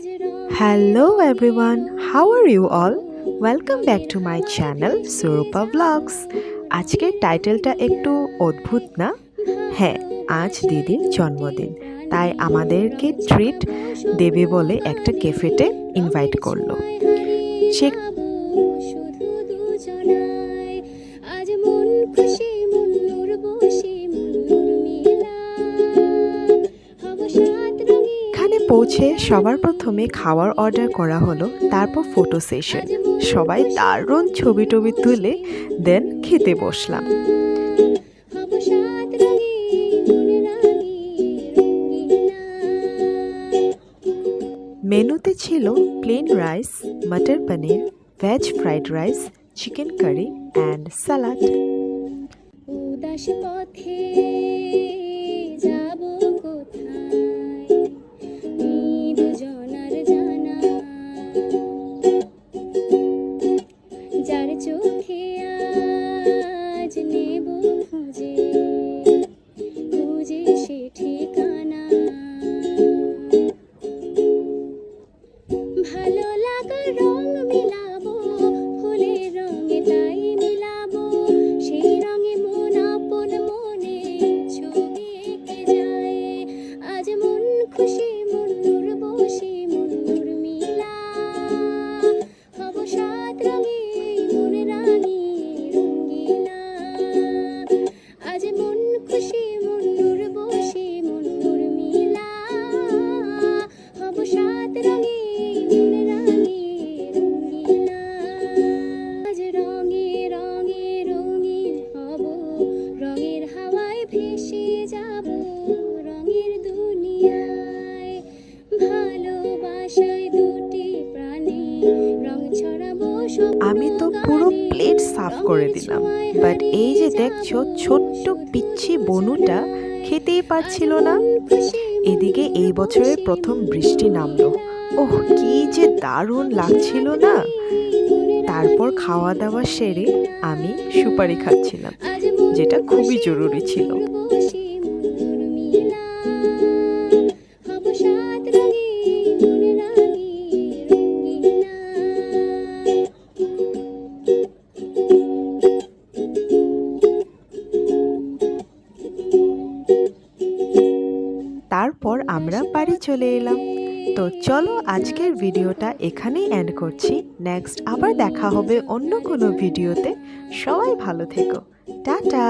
Hello everyone, how are you all? Welcome back to my channel Surupa Vlogs. আজকের টাইটেলটা একটু অদ্ভুত না? হ্যাঁ, আজ দিদির জন্মদিন, তাই আমাদেরকে ট্রিট দেবে বলে একটা ক্যাফেতে ইনভাইট করলো। সে পৌঁছে সবার প্রথমে খাওয়ার অর্ডার করা হলো, তারপর ফটো সেশন, সবাই দারুণ ছবি টবি তুলে দেন খেতে বসলাম। মেনুতে ছিল plain rice, matar paneer, veg fried rice, chicken curry and salad. আমি তো পুরো প্লেট সাফ করে দিলাম, বাট এই যে দেখছো ছোট্ট পিচ্ছি বনুটা খেতেই পারছিল না। এদিকে এই বছরের প্রথম বৃষ্টি নামলো, ওহ কি যে দারুণ লাগছিল না। তারপর খাওয়া দাওয়া সেরে আমি সুপারি খাচ্ছিলাম, যেটা খুবই জরুরি ছিল। তারপর আমরা বাড়ি চলে এলাম। তো চলো আজকের ভিডিওটা এখানেই এন্ড করছি। নেক্সট আবার দেখা হবে অন্য কোনো ভিডিওতে। সবাই ভালো থেকো, টাটা।